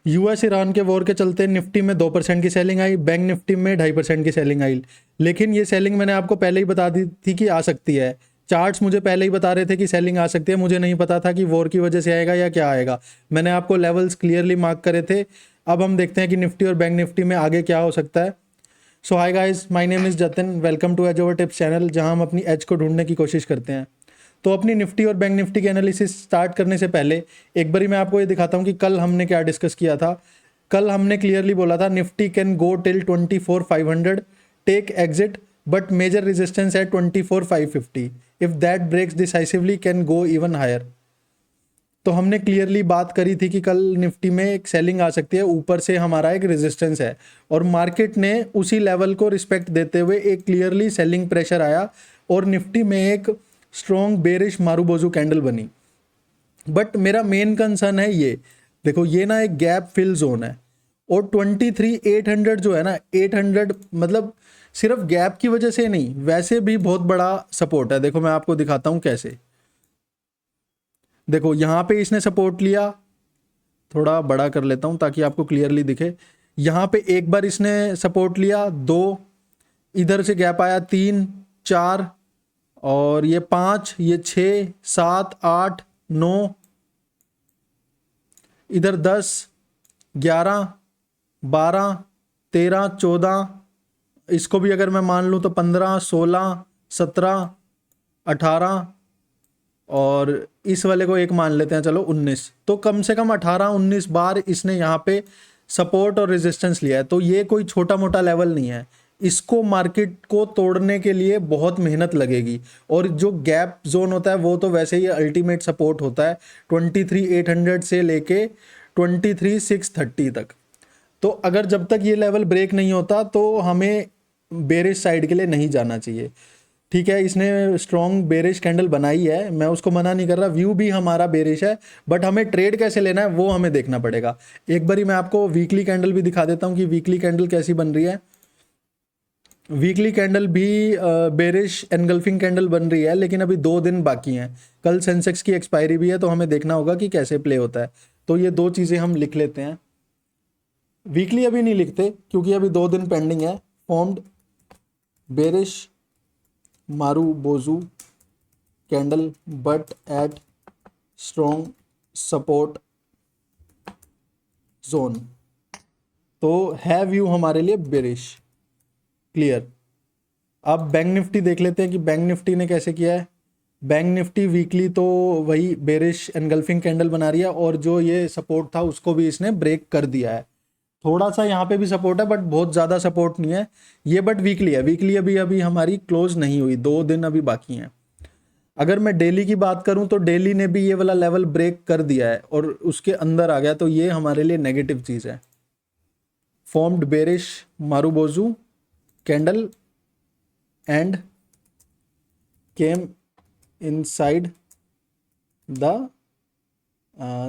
US Iran के war के चलते निफ्टी में 2% की सेलिंग आई, बैंक निफ्टी में 2.5% की सेलिंग आई। लेकिन ये सेलिंग मैंने आपको पहले ही बता दी थी कि आ सकती है। चार्ट्स मुझे पहले ही बता रहे थे कि सेलिंग आ सकती है, मुझे नहीं पता था कि वॉर की वजह से आएगा या क्या आएगा। मैंने आपको लेवल्स क्लियरली मार्क करे थे। अब हम देखते हैं कि निफ्टी और बैंक निफ्टी में आगे क्या हो सकता है। So hi guys, my name is Jatin, welcome to edge over tips channel, जहां हम अपनी एज को ढूंढने की कोशिश करते हैं। तो अपनी निफ्टी और बैंक निफ्टी की एनालिसिस स्टार्ट करने से पहले एक बारी मैं आपको ये दिखाता हूँ कि कल हमने क्या डिस्कस किया था। कल हमने क्लियरली बोला था Nifty can go till 24,500, take exit, but major resistance है 24,550। If that breaks decisively can go even higher. तो हमने क्लियरली बात करी थी कि कल निफ्टी में एक सेलिंग आ सकती है, ऊपर से हमारा एक रेजिस्टेंस है, और मार्केट ने उसी लेवल को रिस्पेक्ट देते हुए एक क्लियरली सेलिंग प्रेशर आया और निफ्टी में एक स्ट्रॉन्ग बेरिश मारूबोजू कैंडल बनी। बट मेरा मेन कंसर्न है ये देखो, ये ना एक गैप फिल जोन है, और 23,800 जो है ना, 800 मतलब सिर्फ गैप की वजह से नहीं, वैसे भी बहुत बड़ा सपोर्ट है। देखो मैं आपको दिखाता हूँ कैसे। देखो यहाँ पे इसने सपोर्ट लिया, थोड़ा बड़ा कर लेता हूँ ताकि आपको क्लियरली दिखे। यहाँ पे एक बार इसने सपोर्ट लिया, 2, इधर से गैप आया 3, 4, और ये 5, ये 6, 7, 8, 9, इधर 10, 11, 12, 13, 14, इसको भी अगर मैं मान लूँ तो 15, 16, 17, 18, और इस वाले को एक मान लेते हैं चलो 19। तो कम से कम 18-19 बार इसने यहाँ पे सपोर्ट और रेजिस्टेंस लिया है। तो ये कोई छोटा मोटा लेवल नहीं है, इसको मार्केट को तोड़ने के लिए बहुत मेहनत लगेगी। और जो गैप जोन होता है वो तो वैसे ही अल्टीमेट सपोर्ट होता है 23,800 से लेके 23,630 तक। तो अगर जब तक ये लेवल ब्रेक नहीं होता तो हमें बेरिश साइड के लिए नहीं जाना चाहिए। ठीक है, इसने स्ट्रॉन्ग बेरिश कैंडल बनाई है, मैं उसको मना नहीं कर रहा, व्यू भी हमारा बेरिश है, बट हमें ट्रेड कैसे लेना है वो हमें देखना पड़ेगा। एक बारी मैं आपको वीकली कैंडल भी दिखा देता हूँ कि वीकली कैंडल कैसी बन रही है। वीकली कैंडल भी बेरिश एनगल्फिंग कैंडल बन रही है, लेकिन अभी 2 दिन बाकी हैं, कल सेंसेक्स की एक्सपायरी भी है, तो हमें देखना होगा कि कैसे प्ले होता है। तो ये 2 चीज़ें हम लिख लेते हैं। वीकली अभी नहीं लिखते क्योंकि अभी 2 दिन पेंडिंग है। Formed bearish marubozu candle but at strong support zone, तो है व्यू हमारे लिए बेरिश क्लियर। अब बैंक निफ्टी देख लेते हैं कि बैंक निफ्टी ने कैसे किया है। बैंक निफ्टी वीकली तो वही बेरिश एनगल्फिंग कैंडल बना रही है, और जो ये सपोर्ट था उसको भी इसने ब्रेक कर दिया है। थोड़ा सा यहाँ पे भी सपोर्ट है बट बहुत ज़्यादा सपोर्ट नहीं है ये, बट वीकली है। वीकली अभी अभी हमारी क्लोज नहीं हुई, 2 दिन अभी बाकी हैं। अगर मैं डेली की बात करूं तो डेली ने भी ये वाला लेवल ब्रेक कर दिया है और उसके अंदर आ गया, तो ये हमारे लिए नेगेटिव चीज़ है। Formed bearish marubozu candle and came inside the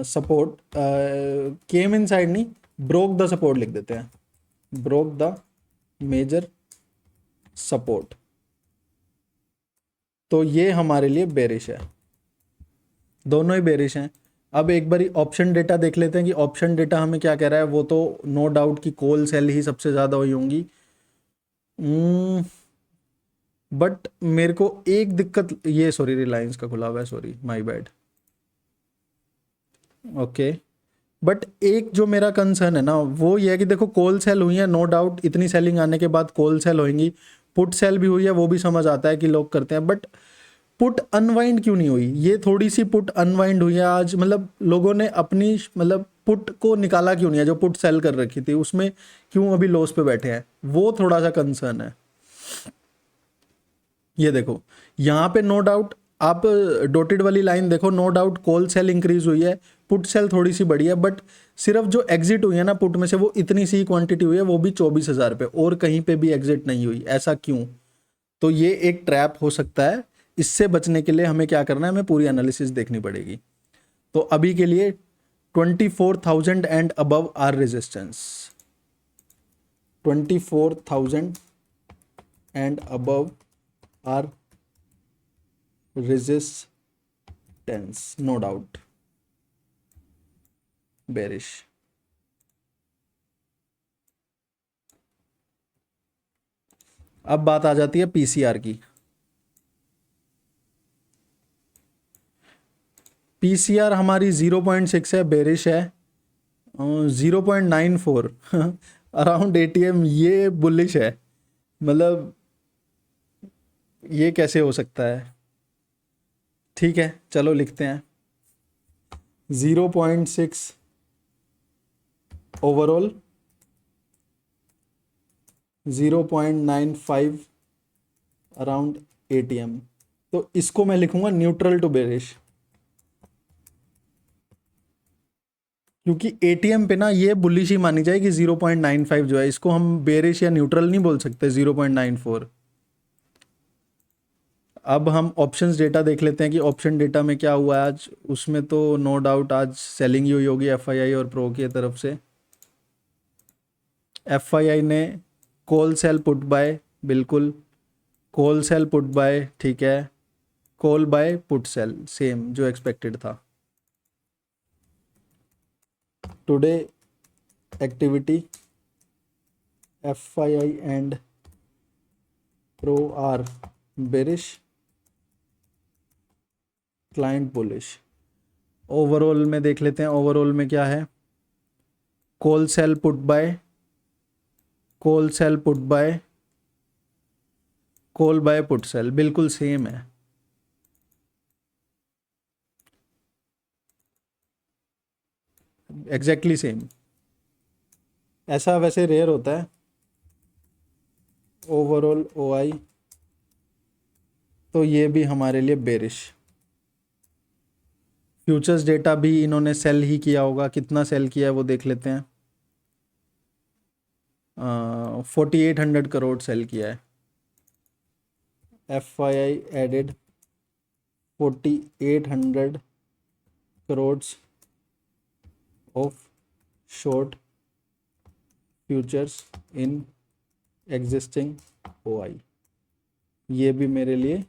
support, came inside नहीं, ब्रोक द सपोर्ट लिख देते हैं, ब्रोक द मेजर सपोर्ट। तो ये हमारे लिए बेरिश है, दोनों ही बेरिश हैं। अब एक बारी ऑप्शन डेटा देख लेते हैं कि ऑप्शन डेटा हमें क्या कह रहा है। वो तो नो डाउट कि कोल सेल ही सबसे ज़्यादा हुई होंगी, बट मेरे को एक दिक्कत, ये सॉरी रिलायंस का खुला हुआ है, sorry my bad. Okay, but एक जो मेरा कंसर्न है ना वो ये है कि देखो कोल सेल हुई है, नो डाउट इतनी सेलिंग आने के बाद कोल सेल होंगी, पुट सेल भी हुई है, वो भी समझ आता है कि लोग करते हैं, बट पुट अनवाइंड क्यों नहीं हुई। ये थोड़ी सी पुट अनवाइंड हुई है आज, मतलब लोगों ने अपनी मतलब पुट को निकाला क्यों नहीं है, जो पुट सेल कर रखी थी उसमें क्यों अभी लॉस पे बैठे हैं, वो थोड़ा सा कंसर्न है। ये देखो यहाँ पे नो डाउट, आप डॉटेड वाली लाइन देखो, no doubt call sell increase हुई है, पुट सेल थोड़ी सी बढ़ी है, बट सिर्फ जो एग्जिट हुई है ना पुट में से वो इतनी सी क्वांटिटी हुई है, वो भी 24,000 पे, और कहीं पे भी एग्जिट नहीं हुई। ऐसा क्यों? तो ये एक ट्रैप हो सकता है। इससे बचने के लिए हमें क्या करना है, हमें पूरी एनालिसिस देखनी पड़ेगी। तो अभी के लिए 24,000 and above are resistance, 24,000 and above are resistance, no doubt bearish. अब बात आ जाती है पीसीआर की। पीसीआर हमारी 0.6 है, बेरिश है। 0.94 अराउंड एटीएम, ये बुलिश है। मतलब ये कैसे हो सकता है? ठीक है चलो लिखते हैं 0.6 ओवरऑल, 0.95 अराउंड एटीएम। तो इसको मैं लिखूंगा न्यूट्रल टू बेरिश, क्योंकि एटीएम पे ना ये बुलिश ही मानी जाएगी। 0.95 जो है इसको हम बेरिश या न्यूट्रल नहीं बोल सकते 0.94। अब हम ऑप्शंस डेटा देख लेते हैं कि ऑप्शन डेटा में क्या हुआ है आज। उसमें तो नो डाउट आज सेलिंग ही हुई होगी एफआईआई और प्रो की तरफ से। एफआईआई ने कॉल सेल पुट बाय, बिल्कुल कॉल सेल पुट बाय, ठीक है। Call buy put sell same जो एक्सपेक्टेड था। Today activity FII and pro are bearish, client bullish. Overall में देख लेते हैं, ओवरऑल में क्या है। Call sell put buy, call sell put buy, call buy put sell बिल्कुल सेम है। Exactly same. ऐसा वैसे रेयर होता है। ओवरऑल ओआई, तो ये भी हमारे लिए बेरिश। फ्यूचर्स डेटा भी इन्होंने सेल ही किया होगा, कितना सेल किया है वो देख लेते हैं। 4800 करोड़ सेल किया है। FII added 4800 crore of short futures in existing OI, ये भी मेरे लिए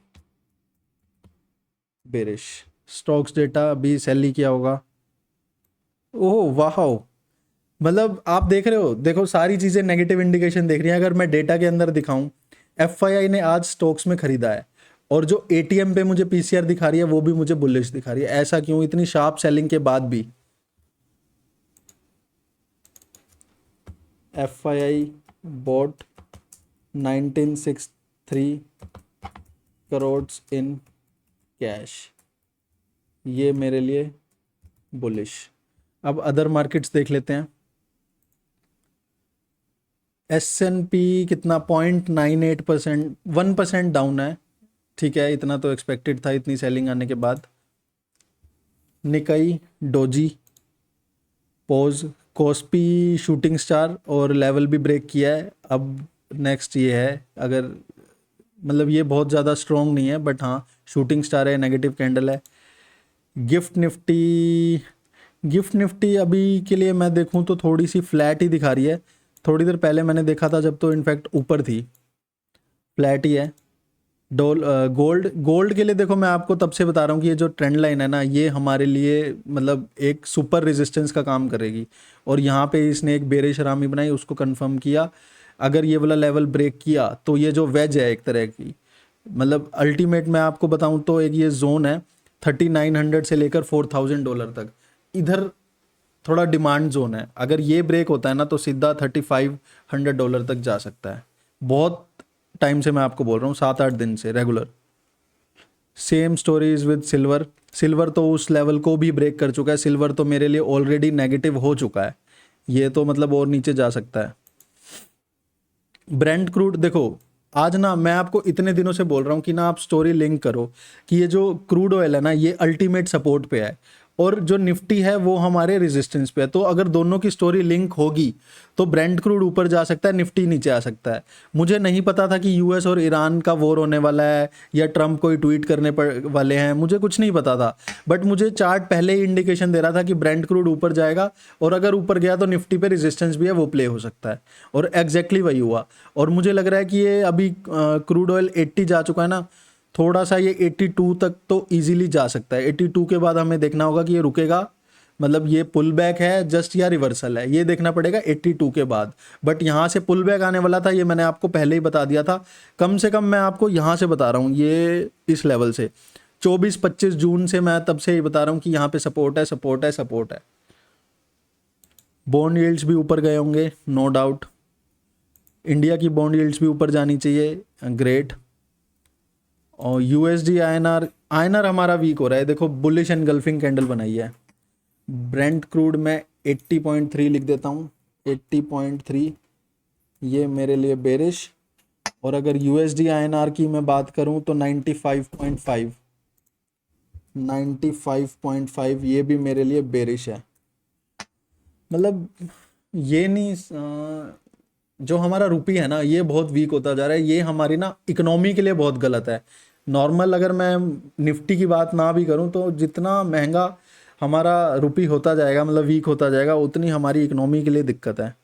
बेरिश। स्टॉक्स डेटा भी सेल ही किया होगा। ओह वाह, मतलब आप देख रहे हो, देखो सारी चीज़ें नेगेटिव इंडिकेशन देख रही हैं। अगर मैं डेटा के अंदर दिखाऊं, एफआईआई ने आज स्टॉक्स में खरीदा है और जो एटीएम पे मुझे पीसीआर दिखा रही है वो भी मुझे बुलिश दिखा रही है। ऐसा क्यों, इतनी शार्प सेलिंग के बाद भी? FII bought 1963 crore in cash, ये मेरे लिए बुलिश। अब अदर मार्केट्स देख लेते हैं। S&P कितना 0.98%, 1% डाउन है। ठीक है, इतना तो एक्सपेक्टेड था इतनी सेलिंग आने के बाद। Nikkei doji pose, Kospi shooting star और लेवल भी ब्रेक किया है। अब नेक्स्ट ये है, अगर मतलब ये बहुत ज़्यादा स्ट्रॉन्ग नहीं है बट हाँ शूटिंग स्टार है, नेगेटिव कैंडल है। गिफ्ट निफ्टी, गिफ्ट निफ्टी अभी के लिए मैं देखूं तो थोड़ी सी फ्लैट ही दिखा रही है। थोड़ी देर पहले मैंने देखा था जब तो इनफैक्ट ऊपर थी, फ्लैट ही है। गोल्ड, गोल्ड के लिए देखो मैं आपको तब से बता रहा हूँ कि ये जो ट्रेंड लाइन है ना, ये हमारे लिए मतलब एक सुपर रेजिस्टेंस का काम करेगी। और यहाँ पे इसने एक बेरिश रामी बनाई, उसको कंफर्म किया। अगर ये वाला लेवल ब्रेक किया तो ये जो वेज है एक तरह की, मतलब अल्टीमेट मैं आपको बताऊं तो एक ये जोन है 3900 से लेकर $4000 तक। इधर थोड़ा डिमांड जोन है। अगर ये ब्रेक होता है ना तो सीधा $3500 तक जा सकता है। बहुत टाइम से मैं आपको बोल रहा हूँ, 7-8 दिन से regular. Same stories with silver. Silver तो उस लेवल को भी ब्रेक कर चुका है। सिल्वर तो मेरे लिए ऑलरेडी नेगेटिव हो चुका है, ये तो मतलब और नीचे जा सकता है। ब्रेंट क्रूड देखो, आज ना मैं आपको इतने दिनों से बोल रहा हूँ कि ना आप स्टोरी लिंक करो कि ये जो क्रूड ऑयल है ना ये अल्टीमेट सपोर्ट पे है और जो निफ्टी है वो हमारे रेजिस्टेंस पे है। तो अगर दोनों की स्टोरी लिंक होगी तो ब्रेंट क्रूड ऊपर जा सकता है, निफ्टी नीचे आ सकता है। मुझे नहीं पता था कि यूएस और ईरान का वॉर होने वाला है या ट्रंप कोई ट्वीट करने वाले हैं, मुझे कुछ नहीं पता था। बट मुझे चार्ट पहले ही इंडिकेशन दे रहा था कि ब्रेंट क्रूड ऊपर जाएगा और अगर ऊपर गया तो निफ्टी पे रेजिस्टेंस भी है वो प्ले हो सकता है। और एग्जैक्टली वही हुआ। और मुझे लग रहा है कि ये अभी क्रूड ऑयल 80 जा चुका है ना, थोड़ा सा ये 82 तक तो इजीली जा सकता है। 82 के बाद हमें देखना होगा कि ये रुकेगा मतलब ये पुल बैक है जस्ट या रिवर्सल है, ये देखना पड़ेगा 82 के बाद। बट यहाँ से पुल बैक आने वाला था, ये मैंने आपको पहले ही बता दिया था। कम से कम मैं आपको यहाँ से बता रहा हूँ, ये इस लेवल से 24-25 जून से मैं तब से ही बता रहा हूँ कि यहाँ पे सपोर्ट है, सपोर्ट है, सपोर्ट है। बॉन्ड यील्ड्स भी ऊपर गए होंगे नो डाउट, इंडिया की बॉन्ड यील्ड्स भी ऊपर जानी चाहिए, ग्रेट। और यूएसडी आईएनआर हमारा वीक हो रहा है, देखो बुलिश एनगल्फिंग कैंडल बनाई है। ब्रेंट क्रूड में 80.3 लिख देता हूँ, 80.3 ये मेरे लिए बेरिश। और अगर यूएसडी आईएनआर की मैं बात करूँ तो 95.5 ये भी मेरे लिए बेरिश है। मतलब ये नहीं जो हमारा रुपी है ना ये बहुत वीक होता जा रहा है, ये हमारी ना इकोनॉमी के लिए बहुत गलत है। नॉर्मल अगर मैं निफ्टी की बात ना भी करूं तो जितना महंगा हमारा रुपी होता जाएगा, मतलब वीक होता जाएगा, उतनी हमारी इकोनॉमी के लिए दिक्कत है।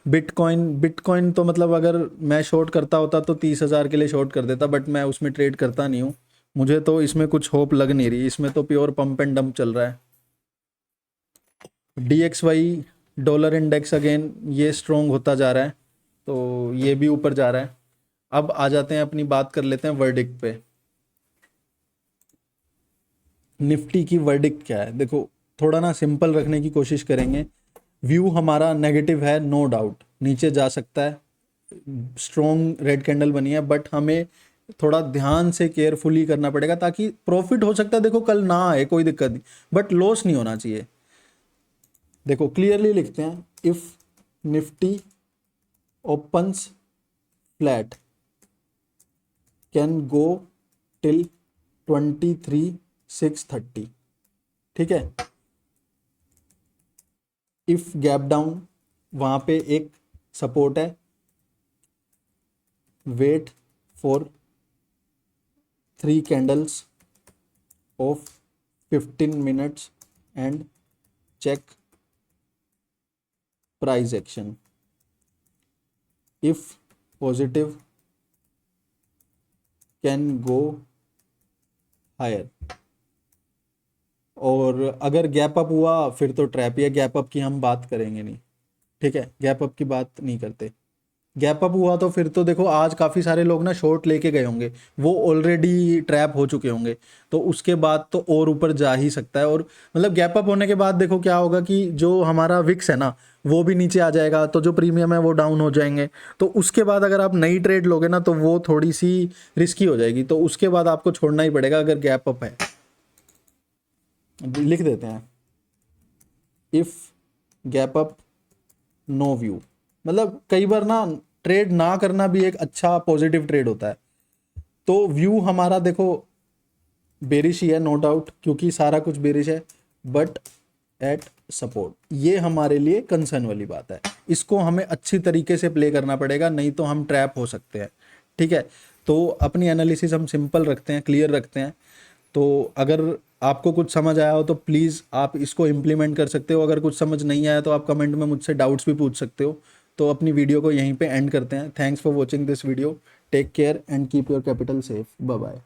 बिटकॉइन तो मतलब अगर मैं शॉर्ट करता होता तो 30,000 के लिए शॉर्ट कर देता, बट मैं उसमें ट्रेड करता नहीं हूँ, मुझे तो इसमें कुछ होप लग नहीं रही, इसमें तो प्योर पंप एंड डंप चल रहा है। DXY डॉलर इंडेक्स अगेन ये स्ट्रॉन्ग होता जा रहा है, तो ये भी ऊपर जा रहा है। अब आ जाते हैं, अपनी बात कर लेते हैं वर्डिक्ट पे। निफ्टी की वर्डिक्ट क्या है, देखो थोड़ा ना सिंपल रखने की कोशिश करेंगे। व्यू हमारा नेगेटिव है नो डाउट, नीचे जा सकता है, स्ट्रॉन्ग रेड कैंडल बनी है, बट हमें थोड़ा ध्यान से केयरफुली करना पड़ेगा, ताकि प्रॉफिट हो सकता है देखो कल ना आए, कोई दिक्कत नहीं, बट लॉस नहीं होना चाहिए। देखो क्लियरली लिखते हैं, if Nifty opens flat can go till 23,630, ठीक है। इफ गैप डाउन वहां पे एक सपोर्ट है, wait for 3 candles of 15 minutes and check price action. If positive can go higher, और अगर गैप अप हुआ फिर तो ट्रैप ही है, गैप अप की हम बात करेंगे नहीं, ठीक है, गैप अप की बात नहीं करते। गैप अप हुआ तो फिर तो देखो आज काफ़ी सारे लोग ना शॉर्ट लेके गए होंगे, वो ऑलरेडी ट्रैप हो चुके होंगे, तो उसके बाद तो और ऊपर जा ही सकता है। और मतलब गैप अप होने के बाद देखो क्या होगा कि जो हमारा विक्स है ना वो भी नीचे आ जाएगा, तो जो प्रीमियम है वो डाउन हो जाएंगे, तो उसके बाद अगर आप नई ट्रेड लोगे ना तो वो थोड़ी सी रिस्की हो जाएगी, तो उसके बाद आपको छोड़ना ही पड़ेगा अगर गैप अप है। लिख देते हैं, if gap up no view. मतलब कई बार ना ट्रेड ना करना भी एक अच्छा पॉजिटिव ट्रेड होता है। तो व्यू हमारा देखो बेरिश ही है नो डाउट, क्योंकि सारा कुछ बेरिश है, बट एट सपोर्ट ये हमारे लिए कंसर्न वाली बात है, इसको हमें अच्छी तरीके से प्ले करना पड़ेगा, नहीं तो हम ट्रैप हो सकते हैं, ठीक है। तो अपनी एनालिसिस हम सिंपल रखते हैं, क्लियर रखते हैं। तो अगर आपको कुछ समझ आया हो तो प्लीज़ आप इसको इम्प्लीमेंट कर सकते हो, अगर कुछ समझ नहीं आया तो आप कमेंट में मुझसे डाउट्स भी पूछ सकते हो। तो अपनी वीडियो को यहीं पे एंड करते हैं। Thanks for watching this video, take care and keep your capital safe, bye bye.